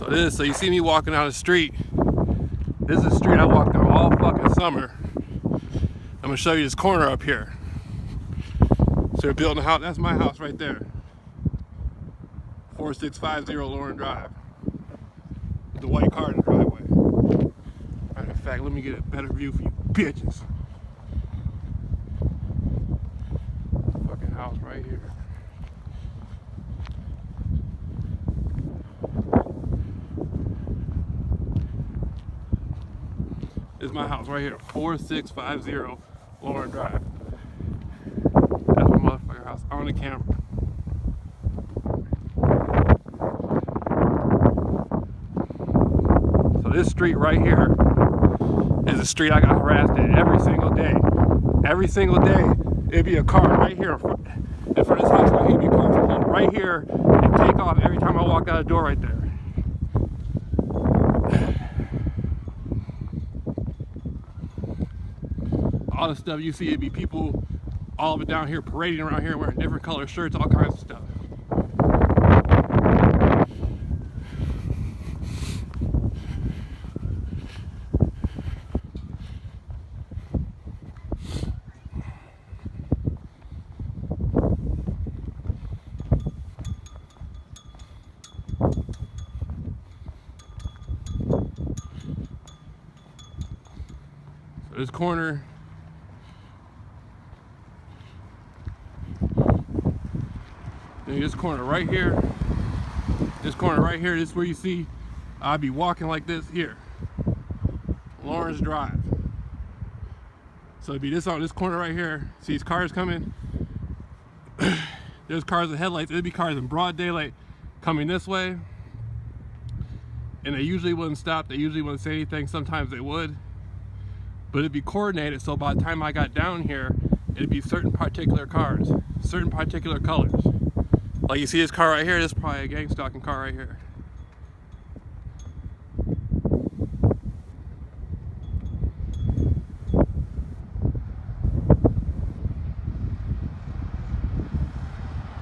So you see me walking down the street. This is a street I walked down all fucking summer. I'm gonna show you this corner up here. So they're building a house. That's my house right there. 4650 Lauren Drive. With the white car in the driveway. Matter of fact, let me get a better view for you bitches. Fucking house right here. This is my house right here, 4650 Lauren Drive. That's my motherfucking house on the camera. So this street right here is a street I got harassed at every single day. Every single day, it'd be a car right here in front of this house right here. It'd be cars pulled right here and take off every time I walk out the door right there. All the stuff you see, it'd be people all of it down here parading around here wearing different color shirts, all kinds of stuff. So this corner, this corner right here, this is where you see I'd be walking like this here, Lawrence Drive. So it'd be this on this corner right here. See these cars coming? There's cars with headlights. It'd be cars in broad daylight coming this way, and they usually wouldn't stop. They usually wouldn't say anything. Sometimes they would, but it'd be coordinated. So by the time I got down here, it'd be certain particular cars, certain particular colors. Like you see this car right here, this is probably a gang stalking car right here.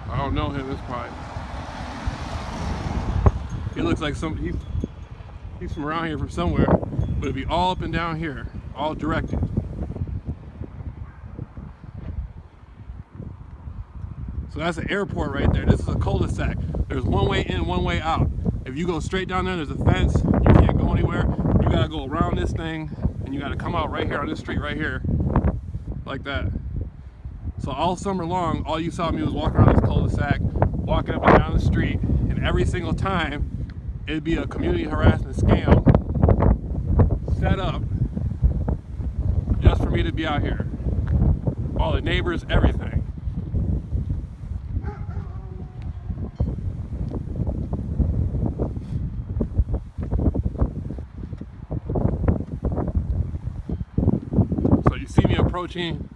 I don't know him, it's probably. He looks like he's from around here from somewhere, but it'd be all up and down here, all directed. So that's an airport right there. This is a cul-de-sac. There's one way in, one way out. If you go straight down there, there's a fence. You can't go anywhere. You gotta go around this thing, and you gotta come out right here on this street right here, like that. So all summer long, all you saw me was walking around this cul-de-sac, walking up and down the street, and every single time, it'd be a community harassment scam set up just for me to be out here. All the neighbors, everything. Approaching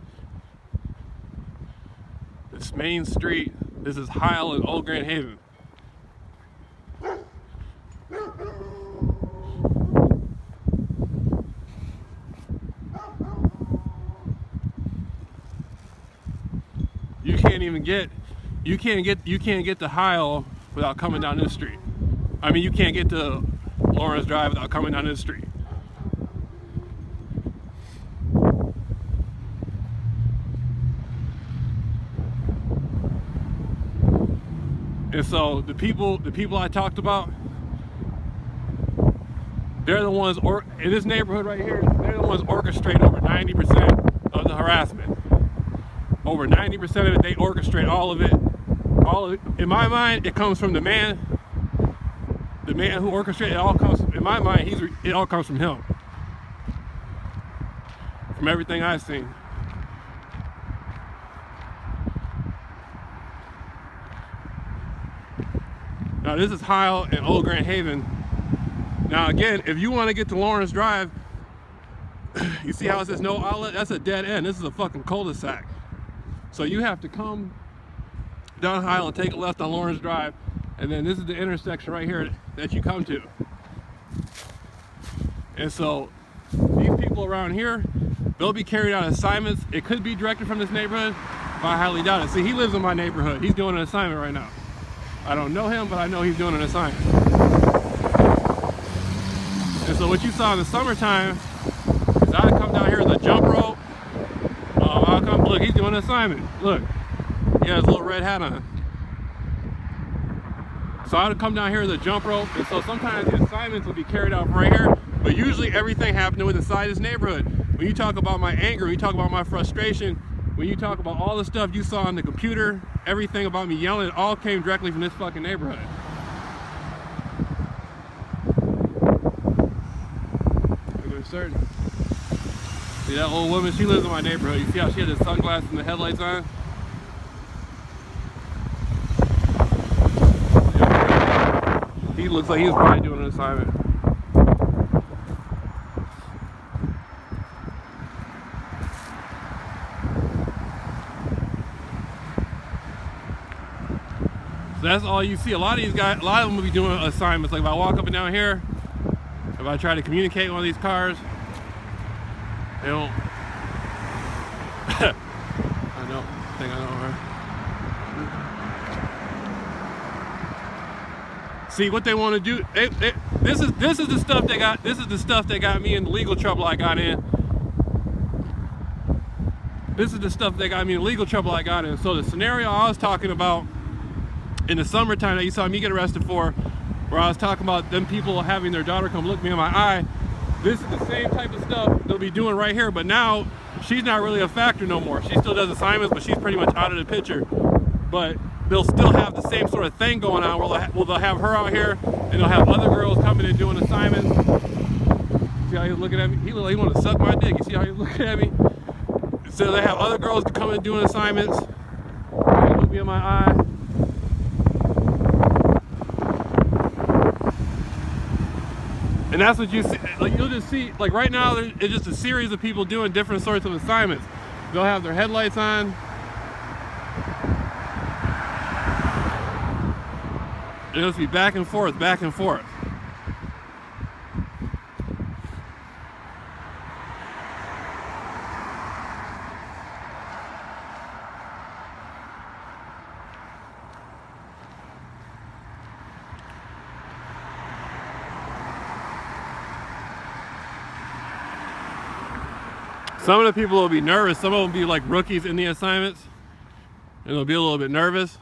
this main street. This is Heil in Old Grand Haven. You can't get to Heil without coming down this street. I mean, you can't get to Lawrence Drive without coming down this street. And so the people I talked about, they're the ones, in this neighborhood right here, they're the ones orchestrating over 90% of the harassment. Over 90% of it, they orchestrate all of it. In my mind, it comes from the man who orchestrated it. All comes, in my mind, it all comes from him. From everything I've seen. Now this is Heil and Old Grand Haven. Now again, if you want to get to Lawrence Drive, you see how it says no outlet? That's a dead end. This is a fucking cul-de-sac. So you have to come down Heil and take a left on Lawrence Drive, and then this is the intersection right here that you come to. And so these people around here, they'll be carrying out assignments. It could be directed from this neighborhood, but I highly doubt it. See, he lives in my neighborhood. He's doing an assignment right now. I don't know him, but I know he's doing an assignment. And so what you saw in the summertime is I'd come down here with a jump rope. I'll come, look, he's doing an assignment. Look, he has a little red hat on. So I'd come down here with a jump rope, and so sometimes the assignments will be carried out right here, but usually everything happening within inside this neighborhood. When you talk about my anger, when you talk about my frustration, when you talk about all the stuff you saw on the computer, everything about me yelling, it all came directly from this fucking neighborhood. Certain. See that old woman? She lives in my neighborhood. You see how she had the sunglasses and the headlights on? He looks like he was probably doing an assignment. So that's all you see. A lot of these guys, a lot of them will be doing assignments. Like if I walk up and down here, if I try to communicate with one of these cars, they don't. I think I know her. See what they want to do. This is the stuff they got. This is the stuff that got me in the legal trouble I got in. This is the stuff that got me in legal trouble I got in. So the scenario I was talking about in the summertime that you saw me get arrested for, where I was talking about them people having their daughter come look me in my eye, this is the same type of stuff they'll be doing right here, but now she's not really a factor no more. She still does assignments, but she's pretty much out of the picture. But they'll still have the same sort of thing going on where they'll have her out here, and they'll have other girls coming and doing assignments. See how he's looking at me? He look like he want to suck my dick. You see how he's looking at me? So they have other girls coming and doing assignments. They look me in my eye. And that's what you see, like you'll just see, like right now, it's just a series of people doing different sorts of assignments. They'll have their headlights on. It'll just be back and forth, back and forth. Some of the people will be nervous. Some of them will be like rookies in the assignments, and they'll be a little bit nervous.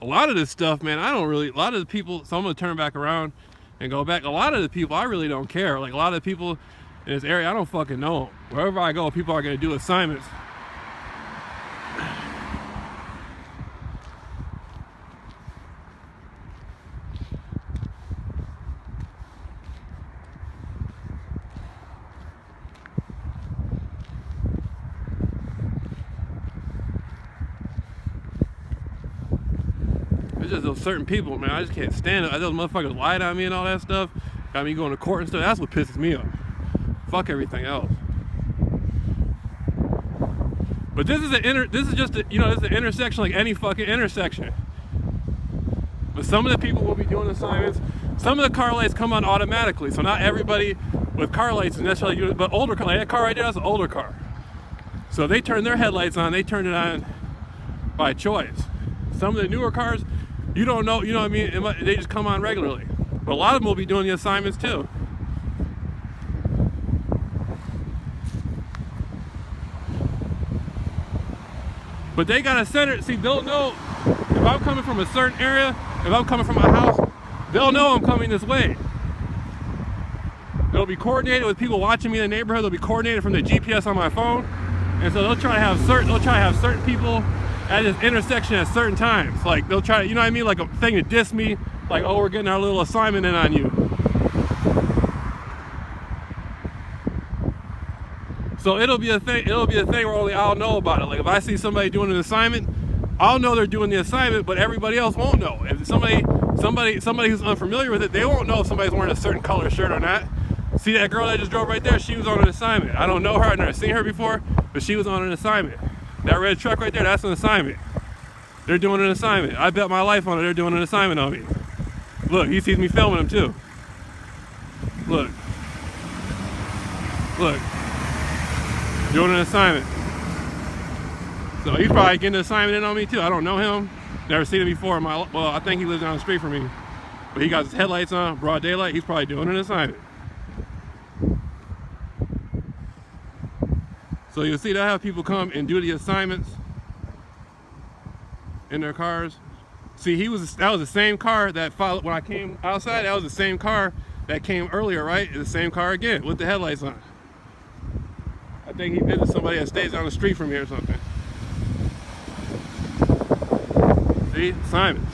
A lot of this stuff, man, a lot of the people, so I'm gonna turn back around and go back. A lot of the people, I really don't care. Like a lot of the people in this area, I don't fucking know them. Wherever I go, people are gonna do assignments. It's just those certain people, man. I just can't stand it. Those motherfuckers lied on me and all that stuff. Got me going to court and stuff. That's what pisses me off. Fuck everything else. But this is just an intersection like any fucking intersection. But some of the people will be doing assignments. Some of the car lights come on automatically, so not everybody with car lights is necessarily doing it. But older car, like that car right there, that's an older car. So if they turn their headlights on, they turn it on by choice. Some of the newer cars, you don't know, you know what I mean? They just come on regularly. But a lot of them will be doing the assignments too. But they gotta center, see, they'll know if I'm coming from a certain area, if I'm coming from a house, they'll know I'm coming this way. They'll be coordinated with people watching me in the neighborhood. They'll be coordinated from the GPS on my phone. And so they'll try to have certain people at this intersection at certain times. Like they'll try to, you know what I mean? Like a thing to diss me, like, oh, we're getting our little assignment in on you. So it'll be a thing where only I'll know about it. Like if I see somebody doing an assignment, I'll know they're doing the assignment, but everybody else won't know. If somebody who's unfamiliar with it, they won't know if somebody's wearing a certain color shirt or not. See that girl that just drove right there? She was on an assignment. I don't know her, I've never seen her before, but she was on an assignment. That red truck right there, that's an assignment. They're doing an assignment. I bet my life on it, they're doing an assignment on me. Look, he sees me filming him too. Look. Look. doing an assignment. So he's probably getting an assignment in on me too. I don't know him. Never seen him before. Well, I think he lives down the street from me. But he got his headlights on, broad daylight. He's probably doing an assignment. So you'll see that how people come and do the assignments in their cars. See, that was the same car that followed when I came outside. That was the same car that came earlier, right? It's the same car again with the headlights on. I think he visits somebody that stays down the street from here or something. See, assignments.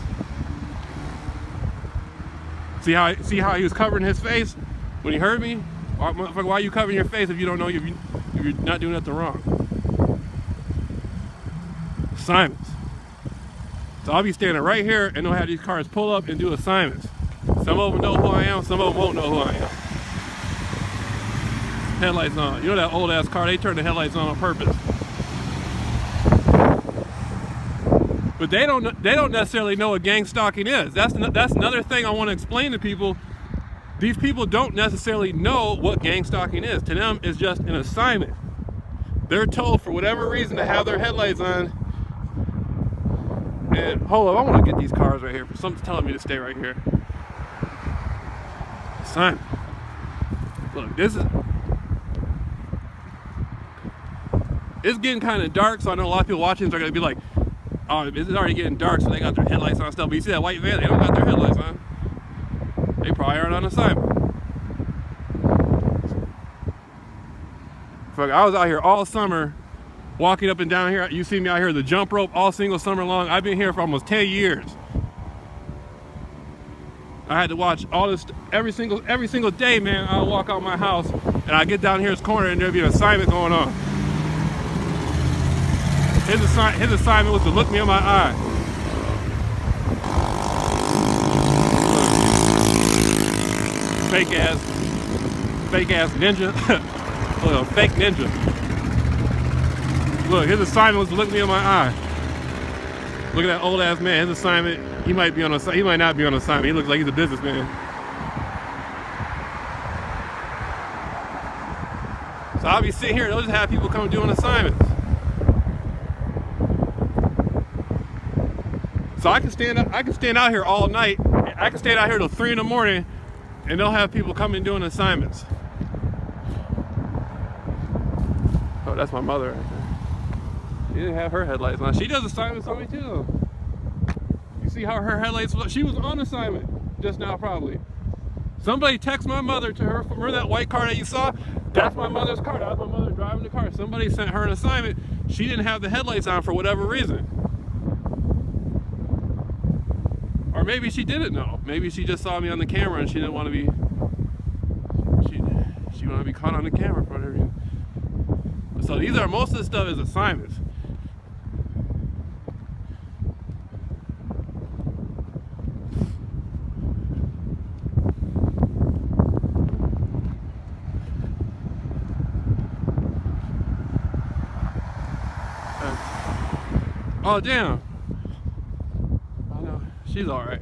See how he was covering his face when he heard me? Why are you covering your face if you don't know if you're not doing nothing wrong? Assignments. So I'll be standing right here and they'll have these cars pull up and do assignments. Some of them know who I am, some of them won't know who I am. Headlights on. You know that old ass car, they turn the headlights on purpose. But they don't necessarily know what gang stalking is. That's another thing I want to explain to people. These people don't necessarily know what gang stalking is. To them, it's just an assignment. They're told for whatever reason to have their headlights on. And hold up, I want to get these cars right here. For something's telling me to stay right here. Assignment. Look, it's getting kind of dark, so I know a lot of people watching are going to be like, oh, it's already getting dark, so they got their headlights on and stuff. But you see that white van, they don't got their headlights on. They probably aren't on assignment. Fuck, I was out here all summer, walking up and down here. You see me out here, the jump rope, all single summer long. I've been here for almost 10 years. I had to watch all this every single day, man. I'll walk out my house, and I get down here this corner, and there'll be an assignment going on. His assignment was to look me in my eye. Fake ass ninja. Look, a fake ninja. Look, his assignment was to look me in my eye. Look at that old ass man. His assignment, he might not be on assignment. He looks like he's a businessman. So I'll be sitting here and they'll just have people come doing assignments. So I can stand out here all night. I can stand out here till 3 in the morning and they'll have people coming doing assignments. Oh, that's my mother right there. She didn't have her headlights on. She does assignments on me too. You see how her headlights, she was on assignment just now probably. Somebody text my mother to her, remember that white car that you saw? That's my mother's car, that was my mother driving the car. Somebody sent her an assignment. She didn't have the headlights on for whatever reason. Or maybe she didn't know. Maybe she just saw me on the camera and she didn't want to be, she wanted to be caught on the camera for whatever reason. So most of this stuff is assignments. Oh damn. I know, she's alright.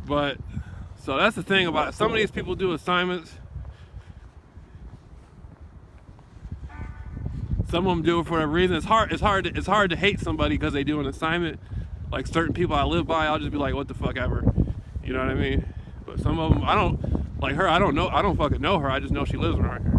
But so that's the thing about it. Some of these people do assignments. Some of them do it for whatever reason. It's hard to hate somebody because they do an assignment. Like certain people I live by, I'll just be like, what the fuck ever. You know what I mean? But some of them, I don't, like her, I don't fucking know her. I just know she lives around here.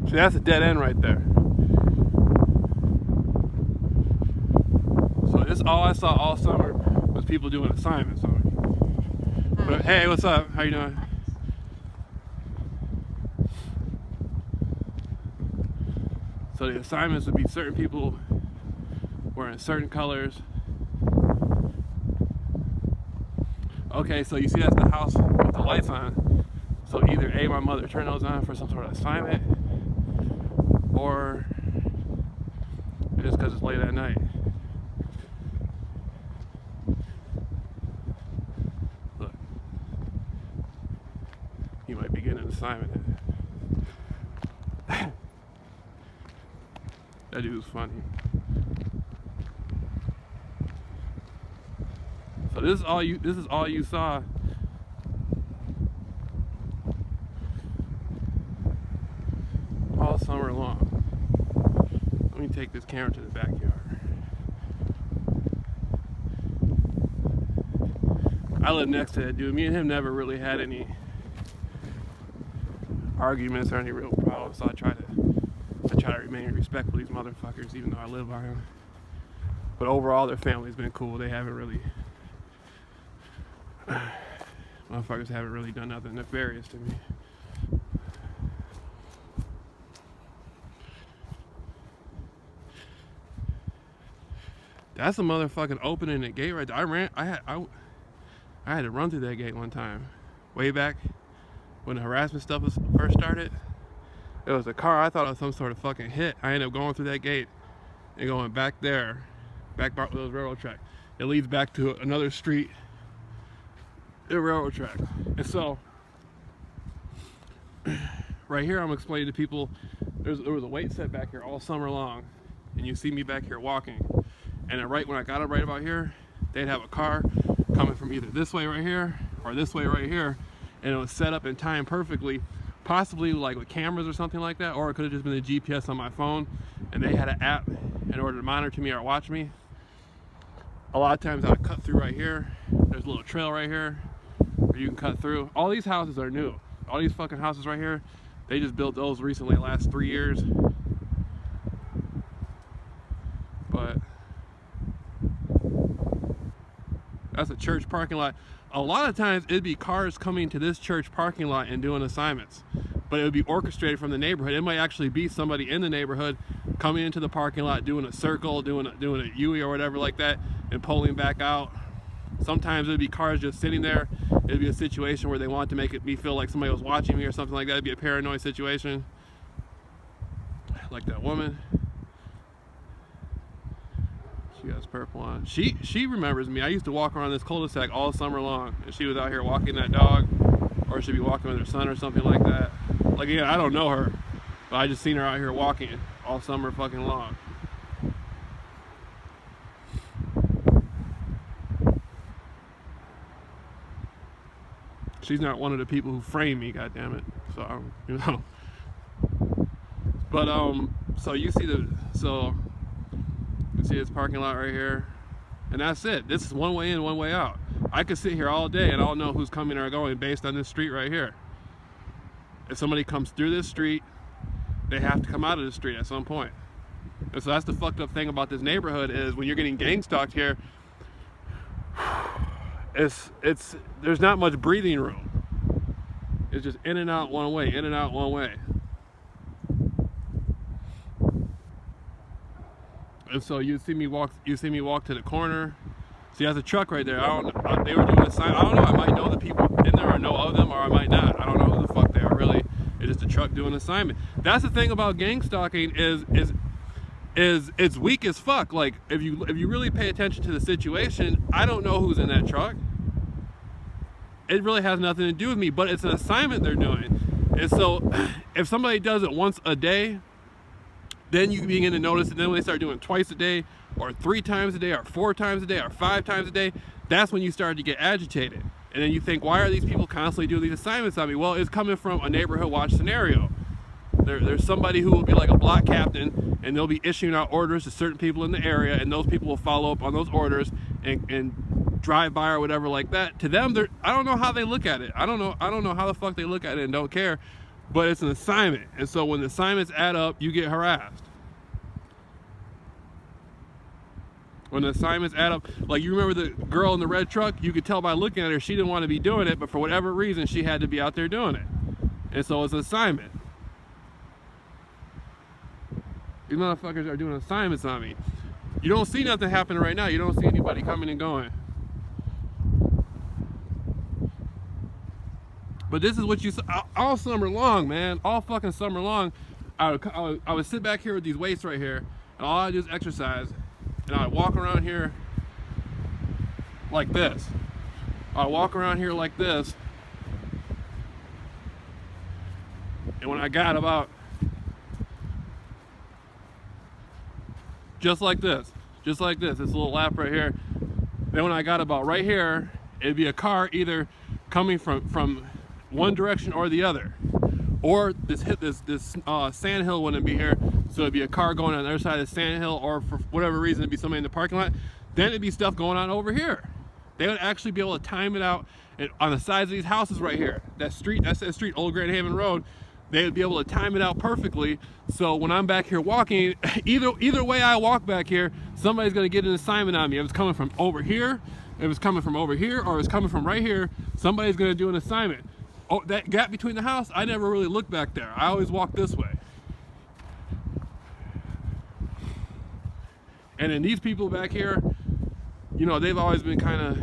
See, that's a dead end right there. So this all I saw all summer was people doing assignments on me. But hey, what's up? How you doing? So the assignments would be certain people wearing certain colors. Okay, so you see that's the house with the lights on. So either A, my mother turned those on for some sort of assignment, or just because it's late at night. assignment. That dude was funny. So this is all you saw. All summer long. Let me take this camera to the backyard. I live next to that dude. Me and him never really had any arguments or any real problems. So I try to remain respectful of these motherfuckers, even though I live by them. But overall, their family's been cool. They haven't really, motherfuckers haven't really done nothing nefarious to me. That's a motherfucking opening the gate right there. I had to run through that gate one time, way back when the harassment stuff was first started. It was a car. I thought it was some sort of fucking hit. I ended up going through that gate and going back there, back by those railroad tracks. It leads back to another street, the railroad tracks. And so, right here, I'm explaining to people, there was a weight set back here all summer long, and you see me back here walking. And then right when I got up right about here, they'd have a car coming from either this way right here or this way right here, and it was set up in time perfectly, possibly like with cameras or something like that, or it could have just been the GPS on my phone, and they had an app in order to monitor me or watch me. A lot of times I would cut through right here. There's a little trail right here where you can cut through. All these houses are new. All these fucking houses right here, they just built those recently, the last 3 years. But that's a church parking lot. A lot of times it'd be cars coming to this church parking lot and doing assignments, but it would be orchestrated from the neighborhood. It might actually be somebody in the neighborhood coming into the parking lot, doing a circle, doing a UE or whatever like that, and pulling back out. Sometimes it'd be cars just sitting there. It'd be a situation where they want to make me feel like somebody was watching me or something like that. It'd be a paranoid situation, like that woman. She has purple on. She remembers me. I used to walk around this cul-de-sac all summer long, and she was out here walking that dog, or she'd be walking with her son or something like that. Like, again, I don't know her, but I just seen her out here walking all summer fucking long. She's not one of the people who frame me, goddammit. So, you know. But so you see this parking lot right here, and that's it. This is one way in, one way out. I could sit here all day and I don't know who's coming or going based on this street right here. If somebody comes through this street, they have to come out of the street at some point. And so that's the fucked up thing about this neighborhood, is when you're getting gang stalked here, there's not much breathing room. It's just in and out one way, in and out one way. And so you see me walk to the corner. See, there's a truck right there. They were doing a sign. I don't know. I might know the people in there or know of them, or I might not. I don't know who the fuck they are really. It's just a truck doing an assignment. That's the thing about gang stalking is it's weak as fuck. Like, if you really pay attention to the situation, I don't know who's in that truck. It really has nothing to do with me, but it's an assignment they're doing. And so if somebody does it once a day, then you begin to notice, and then when they start doing it twice a day, or 3 times a day, or 4 times a day, or 5 times a day, that's when you start to get agitated. And then you think, why are these people constantly doing these assignments on me? Well, it's coming from a neighborhood watch scenario. There's somebody who will be like a block captain, and they'll be issuing out orders to certain people in the area, and those people will follow up on those orders and drive by or whatever like that. To them, I don't know how they look at it. I don't know how the fuck they look at it and don't care. But it's an assignment, and so when the assignments add up, you get harassed. When the assignments add up, like, you remember the girl in the red truck? You could tell by looking at her, she didn't want to be doing it, but for whatever reason, she had to be out there doing it. And so it's an assignment. These motherfuckers are doing assignments on me. You don't see nothing happening right now. You don't see anybody coming and going. But this is what you saw all summer long, man. All fucking summer long. I would sit back here with these weights right here, and all I do is exercise. And I would walk around here like this. I walk around here like this. And when I got about just like this, this little lap right here, then when I got about right here, it'd be a car either coming from one direction or the other, or this sand hill wouldn't be here, so it'd be a car going on the other side of the sand hill, or for whatever reason it'd be somebody in the parking lot. Then it'd be stuff going on over here. They would actually be able to time it out on the sides of these houses right here. That's that street, Old Grand Haven Road. They would be able to time it out perfectly. So when I'm back here walking, either way I walk back here, somebody's gonna get an assignment on me. If it's coming from over here, if it's coming from over here, or it's coming from right here, somebody's gonna do an assignment. Oh, that gap between the house, I never really looked back there. I always walk this way. And then these people back here, you know, they've always been kind of,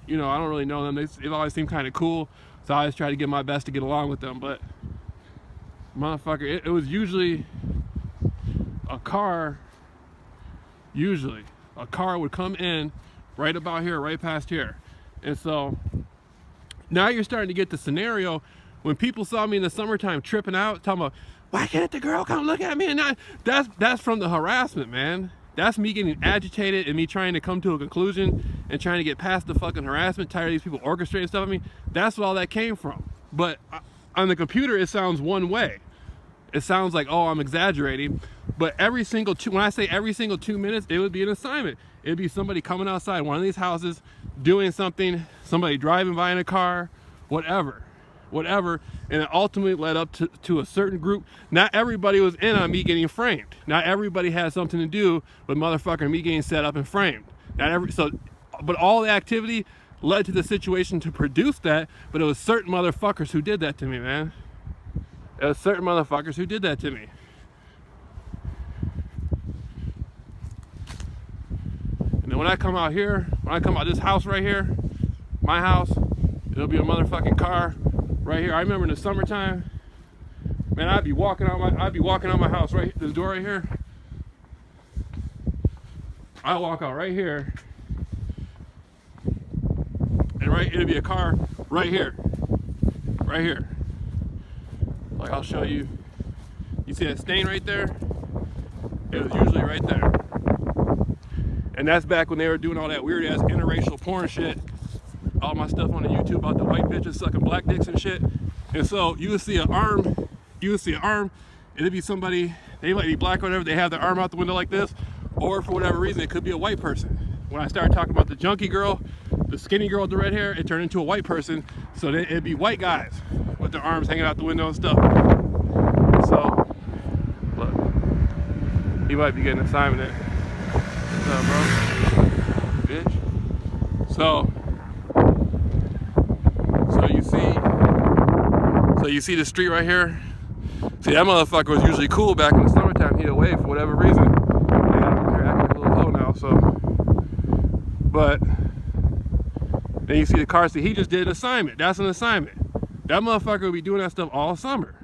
you know, I don't really know them. They've always seemed kind of cool. So I always try to give my best to get along with them. But motherfucker, it was usually a car would come in right about here, right past here. And so now you're starting to get the scenario when people saw me in the summertime tripping out, talking about, why can't the girl come look at me? And that's from the harassment, man. That's me getting agitated and me trying to come to a conclusion and trying to get past the fucking harassment, tired of these people orchestrating stuff at me. That's where all that came from. But on the computer, it sounds one way. It sounds like, oh, I'm exaggerating. But when I say every single 2 minutes, it would be an assignment. It'd be somebody coming outside one of these houses, doing something, somebody driving by in a car, whatever. And it ultimately led up to a certain group. Not everybody was in on me getting framed. Not everybody had something to do with motherfucking me getting set up and framed. But all the activity led to the situation to produce that, but it was certain motherfuckers who did that to me, man. It was certain motherfuckers who did that to me. And then when I come out here, this house right here, my house, it'll be a motherfucking car right here. I remember in the summertime, man, I'd be walking out my house right, this door right here. I walk out right here, and it'll be a car right here. Like, I'll show you. You see that stain right there? It was usually right there. And that's back when they were doing all that weird ass interracial porn shit. All my stuff on the YouTube about the white bitches sucking black dicks and shit. And so you would see an arm, it'd be somebody, they might be black or whatever, they have their arm out the window like this, or for whatever reason, it could be a white person. When I started talking about the junkie girl, the skinny girl with the red hair, it turned into a white person. So then it'd be white guys with their arms hanging out the window and stuff. So, look, he might be getting an assignment there. What's up, bro? Bitch. So you see the street right here? See, that motherfucker was usually cool back in the summertime. He'd away for whatever reason. They got him here acting like a little hoe now, so. But then you see the car, see, he just did an assignment. That's an assignment. That motherfucker would be doing that stuff all summer.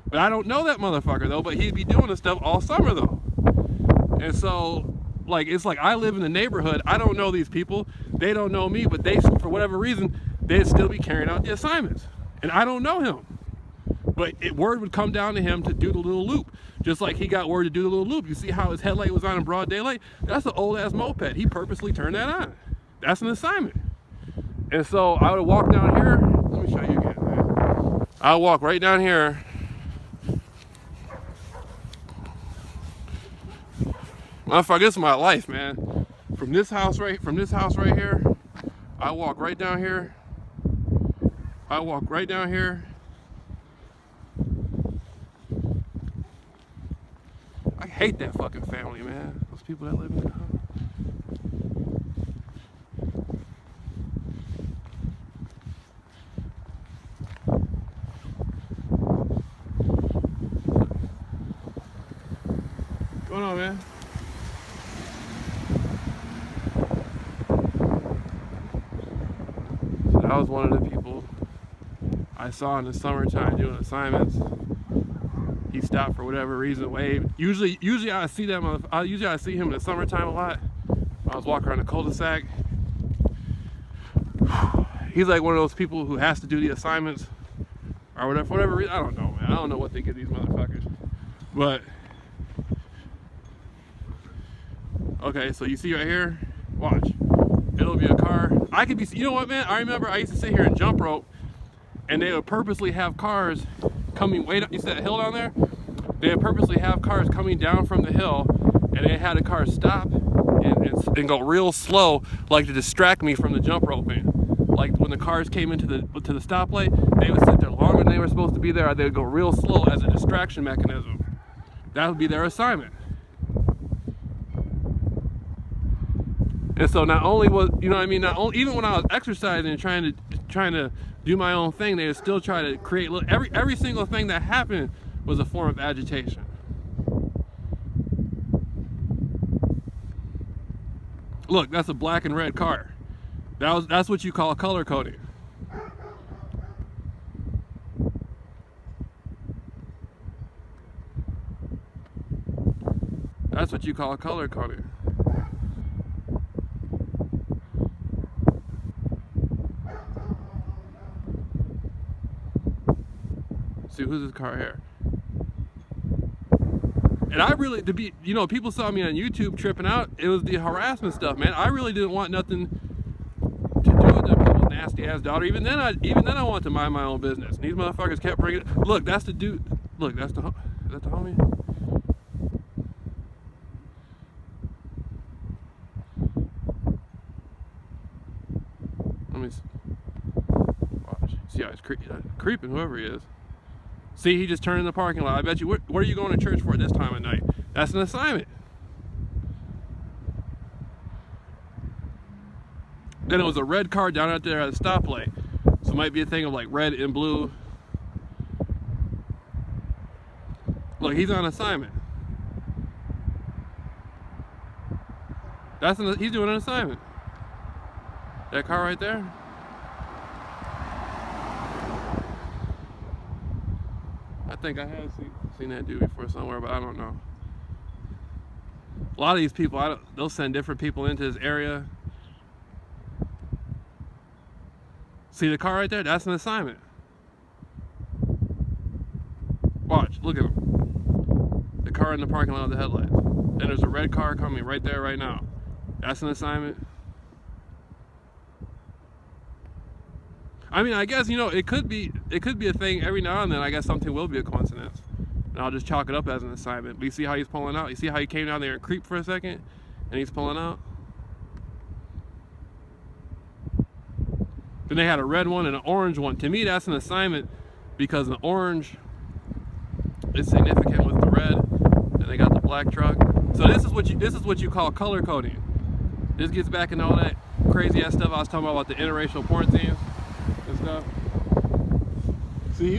But I don't know that motherfucker though, but he'd be doing this stuff all summer though. And so, like, it's like I live in the neighborhood. I don't know these people. They don't know me, but they, for whatever reason, they'd still be carrying out the assignments. And I don't know him. But word would come down to him to do the little loop. Just like he got word to do the little loop. You see how his headlight was on in broad daylight? That's an old ass moped. He purposely turned that on. That's an assignment. And so I would walk down here. Let me show you again, man. I'll walk right down here. Motherfucker, this is my life, man. From this house right here, I walk right down here. I hate that fucking family, man. Those people that live in the house. What's going on, man? So that was one of the people I saw in the summertime doing assignments. He stopped for whatever reason, waved. Usually I see them. Usually I see him in the summertime a lot. I was walking around the cul-de-sac. He's like one of those people who has to do the assignments or whatever. For whatever reason, I don't know, man. I don't know what they get these motherfuckers. But okay, so you see right here, watch. It'll be a car. I could be, you know what, man? I remember I used to sit here and jump rope, and they would purposely have cars coming way down. You see that hill down there? They would purposely have cars coming down from the hill, and they had a car stop and go real slow, like to distract me from the jump roping. Like when the cars came into the stoplight, they would sit there longer than they were supposed to be there, or they would go real slow as a distraction mechanism. That would be their assignment. And so not only was, you know what I mean, not only, even when I was exercising and trying to do my own thing, they would still try to create, every single thing that happened was a form of agitation. Look, that's a black and red car. That's what you call color coding. That's what you call color coding. See, who's this car here? And I really, to be, you know, people saw me on YouTube tripping out. It was the harassment stuff, man. I really didn't want nothing to do with the people's nasty ass daughter. Even then I wanted to mind my own business. And these motherfuckers kept bringing it. Look, that's the dude. Look, is that the homie? Let me watch. See how he's creeping, whoever he is. See, he just turned in the parking lot. I bet you, what are you going to church for at this time of night? That's an assignment. Then it was a red car down out there at a stoplight. So it might be a thing of like red and blue. Look, he's on assignment. He's doing an assignment. That car right there. I think I have seen that dude before somewhere, but I don't know. A lot of these people, they'll send different people into this area. See the car right there? That's an assignment. Watch, look at him. The car in the parking lot with the headlights. Then there's a red car coming right there right now. That's an assignment. I mean, I guess, you know, it could be a thing every now and then. I guess something will be a coincidence, and I'll just chalk it up as an assignment. But you see how he's pulling out? You see how he came down there and creeped for a second, and he's pulling out? Then they had a red one and an orange one. To me, that's an assignment because an orange is significant with the red, and they got the black truck. So this is what you call color coding. This gets back into all that crazy ass stuff I was talking about the interracial porn scenes. Stuff. See,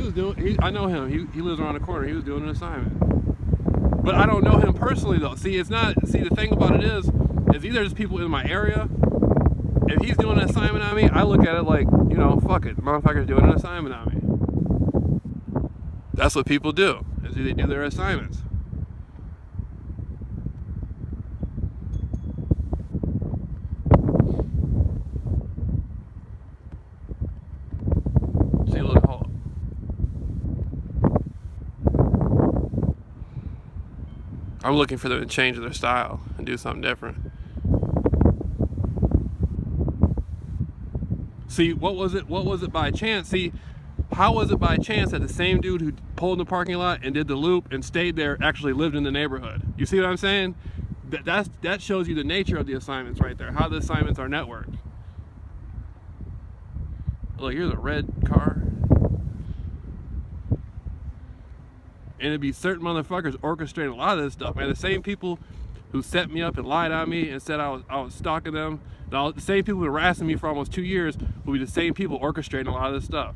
I know him. He lives around the corner. He was doing an assignment. But I don't know him personally though. See, the thing about it is either there's people in my area. If he's doing an assignment on me, I look at it like, you know, fuck it. Motherfucker's doing an assignment on me. That's what people do, is they do their assignments. I'm looking for them to change their style and do something different. See, what was it by chance? See, how was it by chance that the same dude who pulled in the parking lot and did the loop and stayed there actually lived in the neighborhood? You see what I'm saying? That shows you the nature of the assignments right there, how the assignments are networked. Look, here's a red car. And it'd be certain motherfuckers orchestrating a lot of this stuff, man. The same people who set me up and lied on me and said I was stalking them. The same people who were harassing me for almost 2 years will be the same people orchestrating a lot of this stuff.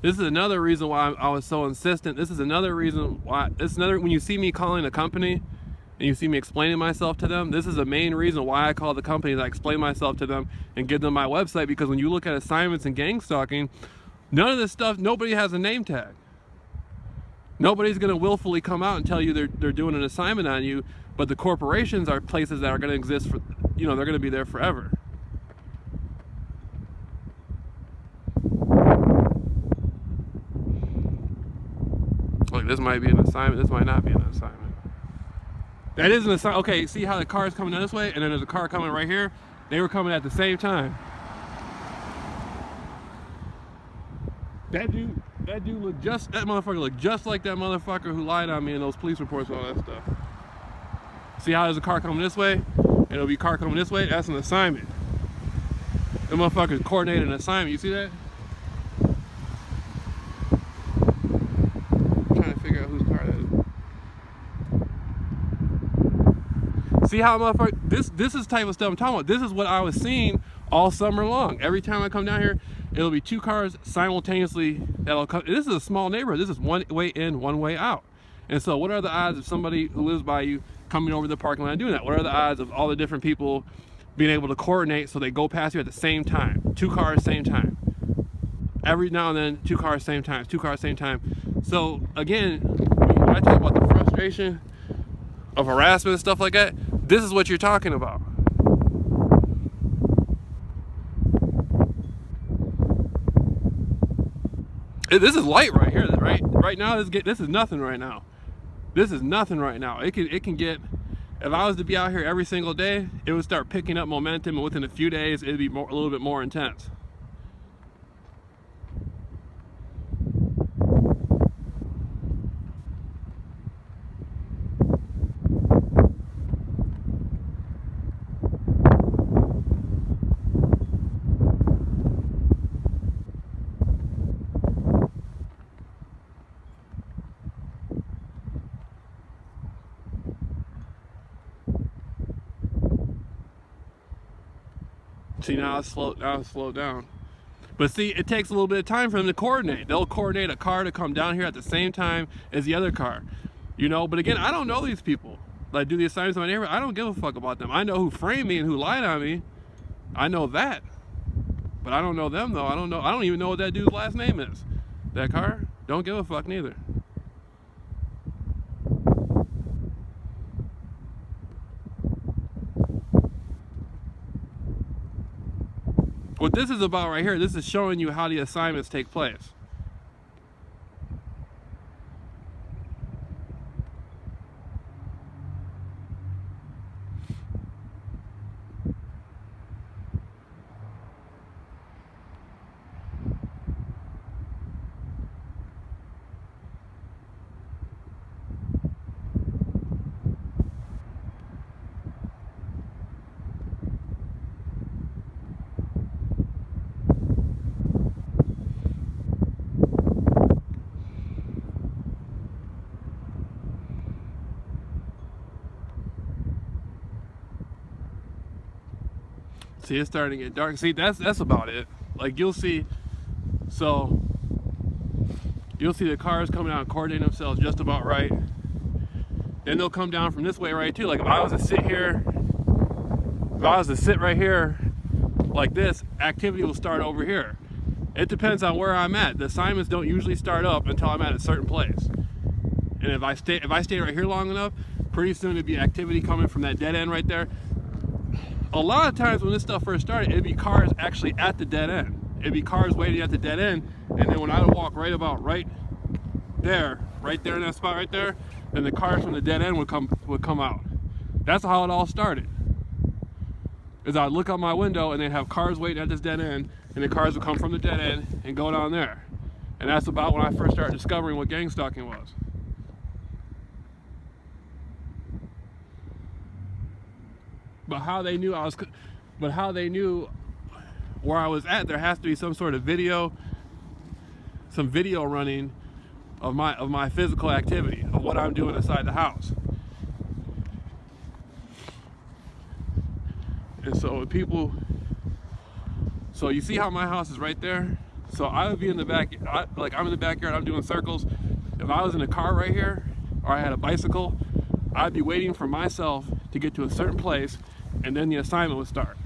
This is another reason why I was so insistent. This is another reason why, when you see me calling a company, and and you see me explaining myself to them, this is the main reason why I call the company, that I explain myself to them and give them my website. Because when you look at assignments and gang stalking, none of this stuff, nobody has a name tag. Nobody's going to willfully come out and tell you they're doing an assignment on you, but the corporations are places that are going to exist for, you know, they're going to be there forever. Look, this might be an assignment, this might not be an assignment. That is an assignment. Okay, see how the car is coming down this way, and then there's a car coming right here? They were coming at the same time. That dude looked that motherfucker looked just like that motherfucker who lied on me in those police reports and all that stuff. See how there's a car coming this way, and it'll be a car coming this way? That's an assignment. The motherfuckers coordinated an assignment, you see that? I'm trying to figure out whose car that is. See how motherfucker, this is the type of stuff I'm talking about. This is what I was seeing all summer long. Every time I come down here, it'll be two cars simultaneously that'll come. This is a small neighborhood. This is one way in, one way out. And so what are the odds of somebody who lives by you coming over the parking lot and doing that? What are the odds of all the different people being able to coordinate so they go past you at the same time? Two cars, same time. Every now and then, two cars, same time. Two cars, same time. So again, when I talk about the frustration of harassment and stuff like that, this is what you're talking about. This is light right here, right? Right now, this is nothing right now. This is nothing right now. It can get, if I was to be out here every single day, it would start picking up momentum, and within a few days, it'd be a little bit more intense. See, now it's slowed down. But see, it takes a little bit of time for them to coordinate. They'll coordinate a car to come down here at the same time as the other car. You know, but again, I don't know these people that do the assignments in my neighborhood. I don't give a fuck about them. I know who framed me and who lied on me. I know that. But I don't know them though. I don't even know what that dude's last name is. That car? Don't give a fuck neither. What this is about right here, this is showing you how the assignments take place. See, it's starting to get dark. See, that's about it. Like, you'll see, so you'll see the cars coming out and coordinating themselves just about right. Then they'll come down from this way right too. Like, if I was to sit right here like this, activity will start over here. It depends on where I'm at. The assignments don't usually start up until I'm at a certain place. And if I stay right here long enough, pretty soon it'd be activity coming from that dead end right there. A lot of times when this stuff first started, it'd be cars actually at the dead end. It'd be cars waiting at the dead end, and then when I would walk right there in that spot right there, then the cars from the dead end would come out. That's how it all started. Is I'd look out my window and they'd have cars waiting at this dead end, and the cars would come from the dead end and go down there. And that's about when I first started discovering what gang stalking was. But how they knew where I was at, there has to be some sort of video running of my physical activity, of what I'm doing inside the house. And so so you see how my house is right there? So I would be in the back, like I'm in the backyard, I'm doing circles. If I was in a car right here, or I had a bicycle, I'd be waiting for myself to get to a certain place, and then the assignment would start.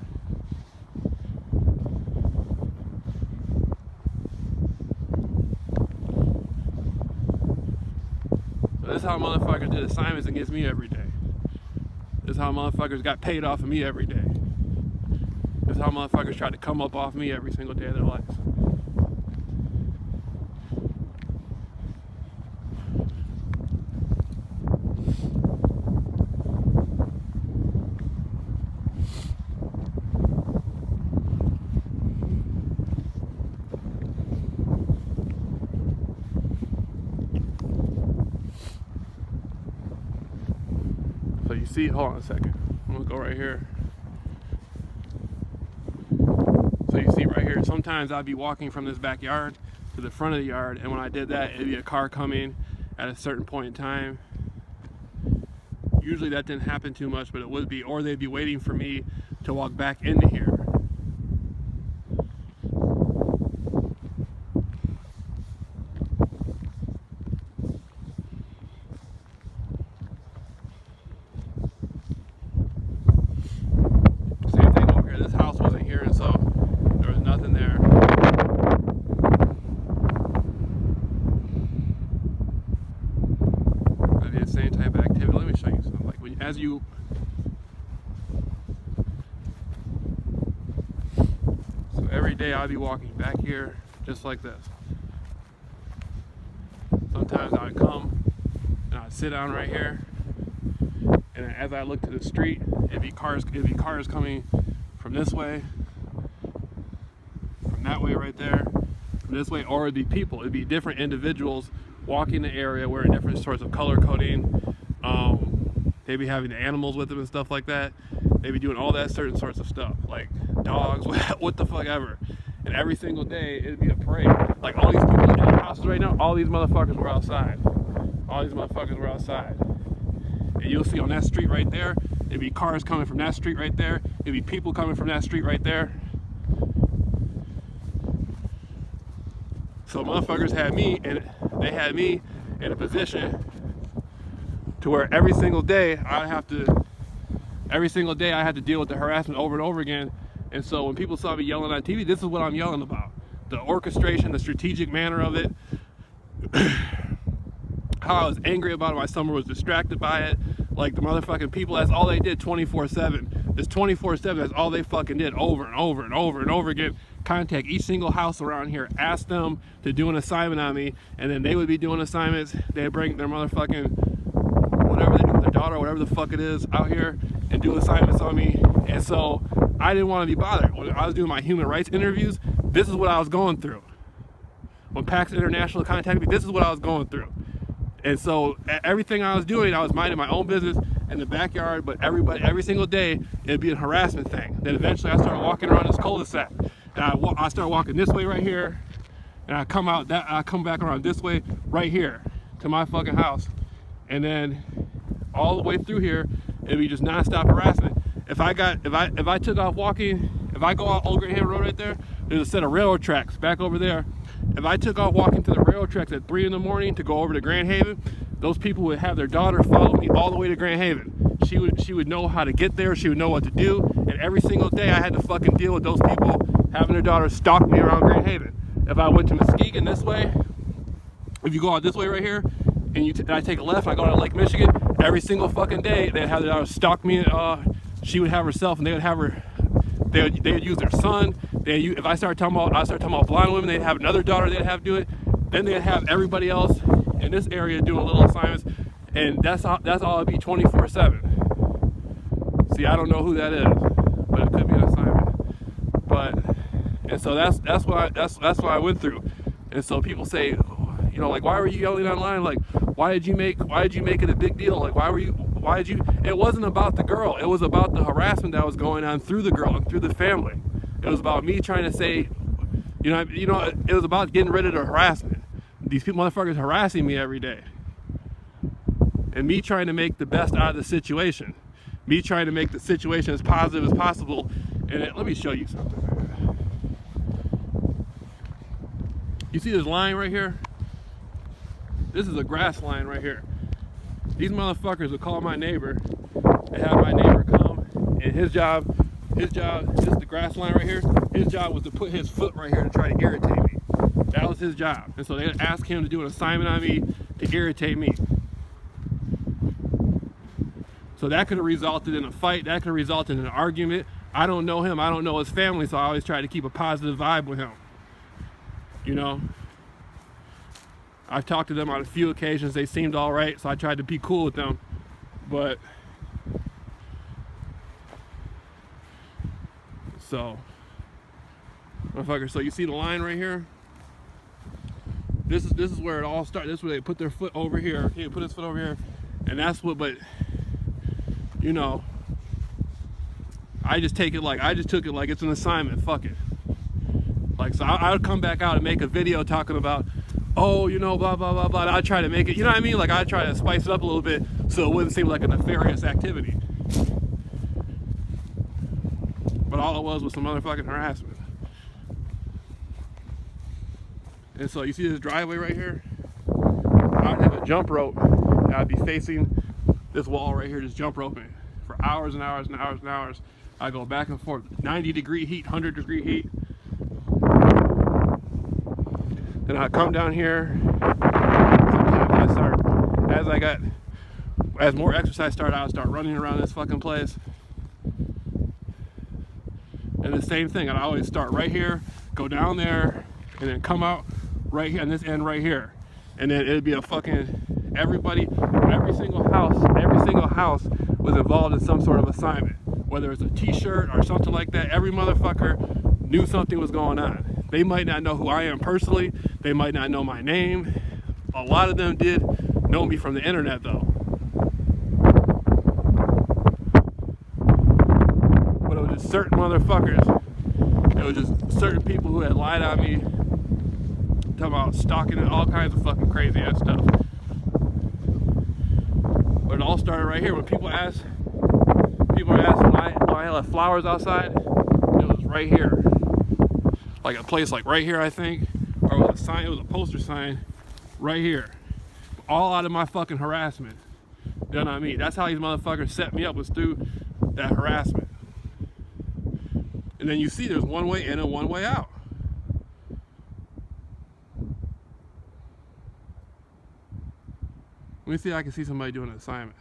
So this is how motherfuckers did assignments against me every day. This is how motherfuckers got paid off of me every day. This is how motherfuckers tried to come up off me every single day of their lives. So you see, hold on a second. I'm gonna go right here. So you see right here, sometimes I'd be walking from this backyard to the front of the yard, and when I did that, it'd be a car coming at a certain point in time. Usually that didn't happen too much, but it would be, or they'd be waiting for me to walk back into here. Same thing over here. This house wasn't here, and so there was nothing there. That'd be the same type of activity. Let me show you something. Like when, as you, so every day I'd be walking back here just like this. Sometimes I'd come and I'd sit down right here, and as I look to the street, it'd be cars coming from this way, from that way right there, from this way, or it'd be people. It'd be different individuals walking the area wearing different sorts of color coding. They'd be having the animals with them and stuff like that. They'd be doing all that certain sorts of stuff, like dogs, what the fuck ever. And every single day, it'd be a parade. Like all these people in the houses right now, all these motherfuckers were outside. All these motherfuckers were outside. And you'll see on that street right there, it'd be cars coming from that street right there. It'd be people coming from that street right there. So motherfuckers had me, and they had me in a position to where every single day I had to deal with the harassment over and over again. And so when people saw me yelling on TV, this is what I'm yelling about. The orchestration, the strategic manner of it. How I was angry about it, my summer was distracted by it. Like the motherfucking people, that's all they did 24/7. This 24/7, that's all they fucking did over and over and over and over again. Contact each single house around here, ask them to do an assignment on me, and then they would be doing assignments. They'd bring their motherfucking, whatever they do with their daughter, whatever the fuck it is, out here and do assignments on me. And so I didn't want to be bothered. When I was doing my human rights interviews, this is what I was going through. When PAX International contacted me, this is what I was going through. And so everything I was doing, I was minding my own business in the backyard, but every single day, it'd be a harassment thing. Then eventually I started walking around this cul-de-sac. And I started walking this way right here, and I come back around this way right here to my fucking house. And then all the way through here, it'd be just nonstop harassment. If I took off walking, if I go out Old Grand Haven Road right there, there's a set of railroad tracks back over there. If I took off walking to the railroad tracks at 3 in the morning to go over to Grand Haven, those people would have their daughter follow me all the way to Grand Haven. She would know how to get there, she would know what to do, and every single day I had to fucking deal with those people having their daughter stalk me around Grand Haven. If I went to Muskegon this way, if you go out this way right here, and I take a left and I go to Lake Michigan, every single fucking day they'd have their daughter stalk me. She would have herself, and they would have her. They would use their son. If I started talking about blind women, they'd have another daughter they'd have do it. Then they'd have everybody else in this area doing little assignments, and that's all it'd be 24/7. See, I don't know who that is, but it could be an assignment. And so that's what I went through. And so people say, you know, like, why were you yelling online? Like, why did you make it a big deal? Like, it wasn't about the girl. It was about the harassment that was going on through the girl and through the family. It was about me trying to say, it was about getting rid of the harassment. These people, motherfuckers, harassing me every day. And me trying to make the best out of the situation. Me trying to make the situation as positive as possible. And let me show you something. You see this line right here? This is a grass line right here. these motherfuckers would call my neighbor and have my neighbor come, and his job, this is the grass line right here, his job was to put his foot right here to try to irritate me. That was his job. And so they would ask him to do an assignment on me to irritate me. So that could have resulted in a fight, that could have resulted in an argument. I don't know him, I don't know his family, so I always try to keep a positive vibe with him. You know? I've talked to them on a few occasions, they seemed all right, so I tried to be cool with them. But, so, motherfucker, so you see the line right here? This is where it all started. This is where they put their foot over here. He put his foot over here. And that's what, but, you know, I just took it like it's an assignment. Fuck it. Like, so I would come back out and make a video talking about, oh, you know, blah, blah, blah, blah. I'd try to make it, you know what I mean? Like, I'd try to spice it up a little bit so it wouldn't seem like a nefarious activity. But all it was some motherfucking harassment. And so you see this driveway right here? I'd have a jump rope. And I'd be facing this wall right here, just jump roping for hours and hours and hours and hours. I go back and forth, 90-degree heat, 100-degree heat. Then I come down here. Sometimes as more exercise started, I would start running around this fucking place. And the same thing, I'd always start right here, go down there, and then come out right here on this end right here. And then it'd be a fucking, every single house was involved in some sort of assignment. Whether it's a t-shirt or something like that, every motherfucker knew something was going on. They might not know who I am personally, they might not know my name. A lot of them did know me from the internet though. But it was just certain motherfuckers, it was just certain people who had lied on me, talking about stalking and all kinds of fucking crazy ass stuff. But it all started right here. When people ask why I left flowers outside, it was right here. Like a place like right here, I think. Or it was a sign, it was a poster sign right here. All out of my fucking harassment done on me. That's how these motherfuckers set me up, was through that harassment. And then you see there's one way in and one way out. Let me see if I can see somebody doing an assignment.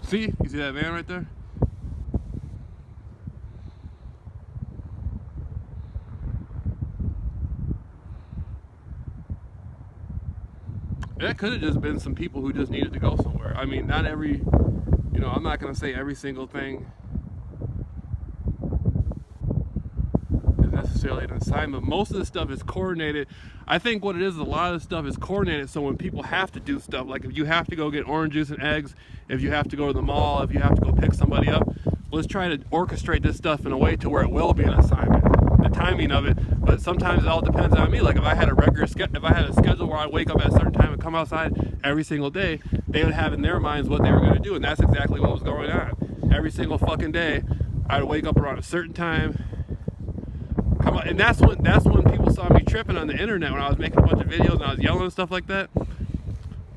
See? You see that van right there? That could have just been some people who just needed to go somewhere. I mean, not every, you know, I'm not going to say every single thing is necessarily an assignment. Most of the stuff is coordinated. I think what it is, a lot of the stuff is coordinated, so when people have to do stuff, like if you have to go get orange juice and eggs, if you have to go to the mall, if you have to go pick somebody up, let's try to orchestrate this stuff in a way to where it will be an assignment, the timing of it. But sometimes it all depends on me. Like if I had a schedule where I wake up at a certain time and come outside every single day, they would have in their minds what they were going to do, and that's exactly what was going on. Every single fucking day, I'd wake up around a certain time, come out, and that's when people saw me tripping on the internet when I was making a bunch of videos and I was yelling and stuff like that.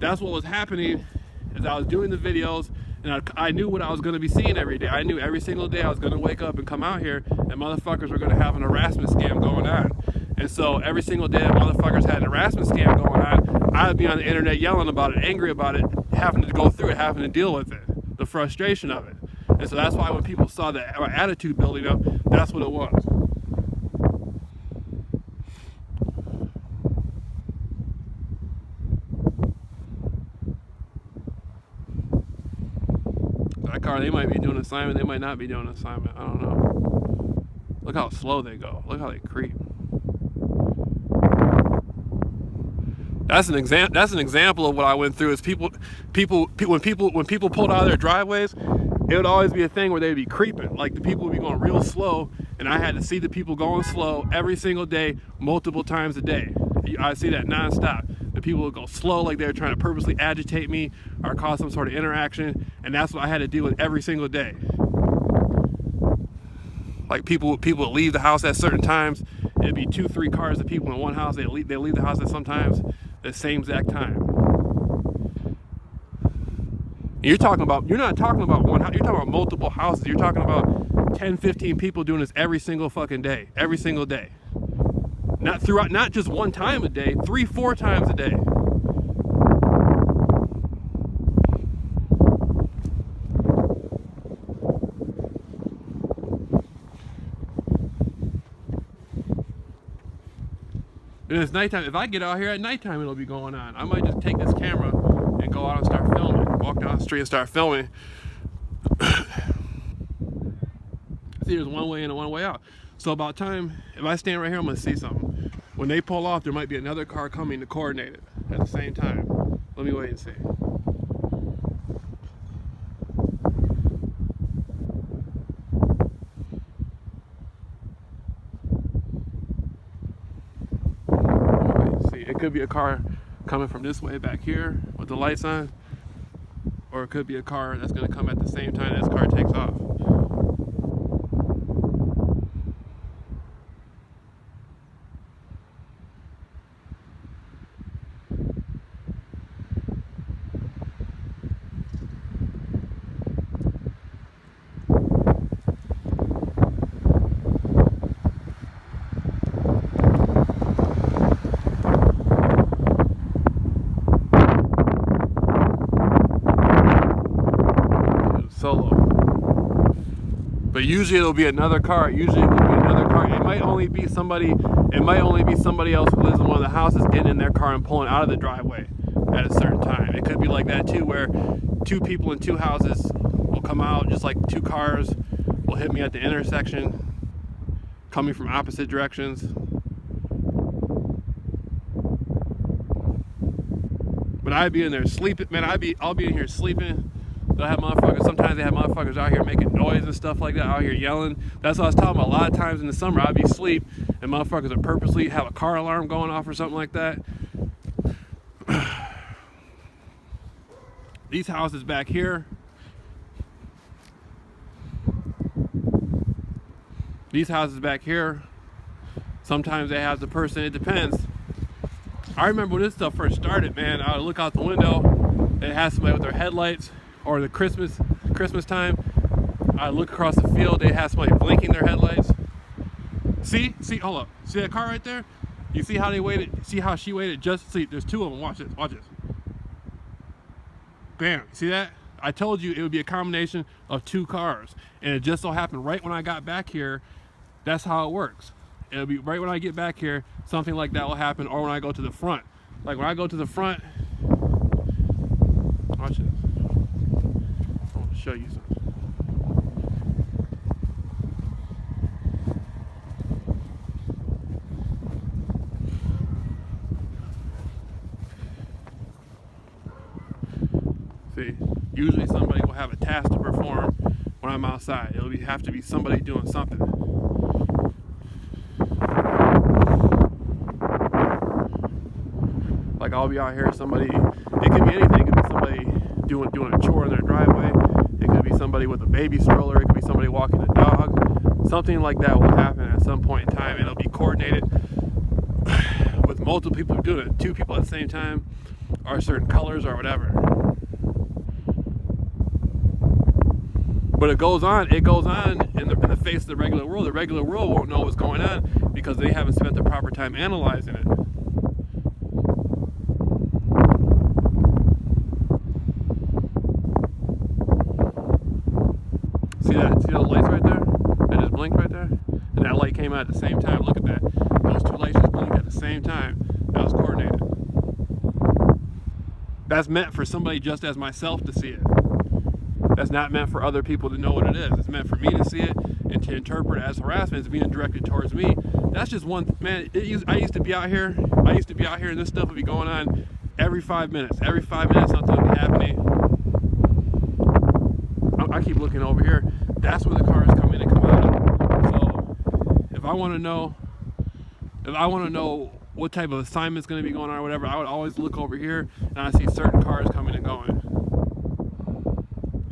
That's what was happening, is I was doing the videos, and I knew what I was going to be seeing every day. I knew every single day I was going to wake up and come out here and motherfuckers were going to have an harassment scam going on. And so every single day that motherfuckers had an harassment scam going on, I would be on the internet yelling about it, angry about it, having to go through it, having to deal with it, the frustration of it. And so that's why when people saw that attitude building up, that's what it was. That car, they might be doing an assignment, they might not be doing an assignment, I don't know. Look how slow they go, look how they creep. That's an example of what I went through. Is when people pulled out of their driveways, it would always be a thing where they'd be creeping. Like the people would be going real slow, and I had to see the people going slow every single day, multiple times a day. I see that nonstop. The people would go slow, like they were trying to purposely agitate me or cause some sort of interaction, and that's what I had to deal with every single day. Like people leave the house at certain times. It'd be 2-3 cars of people in one house. They leave the house at sometimes the same exact time. You're not talking about one house, you're talking about multiple houses. You're talking about 10, 15 people doing this every single fucking day, every single day. Not just one time a day, 3-4 times a day. And it's nighttime. If I get out here at nighttime, it'll be going on. I might just take this camera and go out and start filming. Walk down the street and start filming. See, there's one way in and one way out. So about time, if I stand right here, I'm gonna see something. When they pull off, there might be another car coming to coordinate it at the same time. Let me wait and see. It could be a car coming from this way back here with the lights on, or it could be a car that's going to come at the same time this car takes off. Solo. But usually it'll be another car. It might only be somebody else who lives in one of the houses getting in their car and pulling out of the driveway at a certain time. It could be like that too, where 2 people in 2 houses will come out, just like 2 cars will hit me at the intersection, coming from opposite directions. But I'd be in there sleeping, man. I'll be in here sleeping. They'll have motherfuckers, sometimes they have motherfuckers out here making noise and stuff like that, out here yelling. That's what I was talking about. A lot of times in the summer, I'd be asleep and motherfuckers would purposely have a car alarm going off or something like that. These houses back here, sometimes they have the person, it depends. I remember when this stuff first started, man, I would look out the window, it had somebody with their headlights, or the Christmas time, I look across the field, they have somebody blinking their headlights. See, hold up. See that car right there? You see how they waited? See how she waited? See, there's 2 of them. Watch this. Bam. See that? I told you it would be a combination of 2 cars. And it just so happened right when I got back here, that's how it works. It'll be right when I get back here, something like that will happen, or when I go to the front. Like when I go to the front, watch this. I want to show you something. See, usually somebody will have a task to perform when I'm outside. It'll have to be somebody doing something. Like I'll be out here, it could be anything. It could be somebody doing a chore in their driveway. It could be somebody with a baby stroller. It could be somebody walking a dog. Something like that will happen at some point in time. It'll be coordinated with multiple people doing it. 2 people at the same time, or certain colors or whatever. But it goes on in the face of the regular world. The regular world won't know what's going on because they haven't spent the proper time analyzing it. See those lights right there? That just blinked right there? And that light came out at the same time. Look at that. Those 2 lights just blinked at the same time. That was coordinated. That's meant for somebody just as myself to see it. That's not meant for other people to know what it is. It's meant for me to see it and to interpret it as harassment. It's being directed towards me. That's just one, man. I used to be out here. And this stuff would be going on every 5 minutes. Every 5 minutes, something would be happening. I keep looking over here. That's where the cars come in and come out. So, if I want to know what type of assignment's going to be going on or whatever, I would always look over here and I see certain cars coming and going.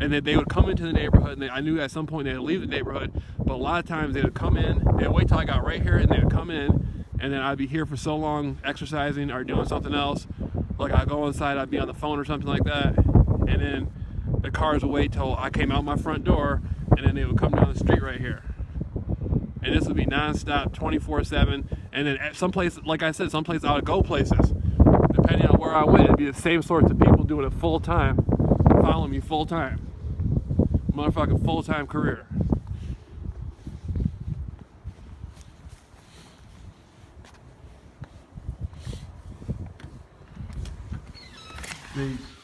And then they would come into the neighborhood, and I knew at some point they would leave the neighborhood, but a lot of times they would come in, they would wait till I got right here, and they would come in, and then I'd be here for so long exercising or doing something else. Like I'd go inside, I'd be on the phone or something like that, and then the cars would wait till I came out my front door, and then they would come down the street right here. And this would be non-stop, 24/7, and then at some place, like I said, some place I would go places. Depending on where I went, it'd be the same sorts of people doing it full time, following me full time. Motherfucking full-time career. Peace.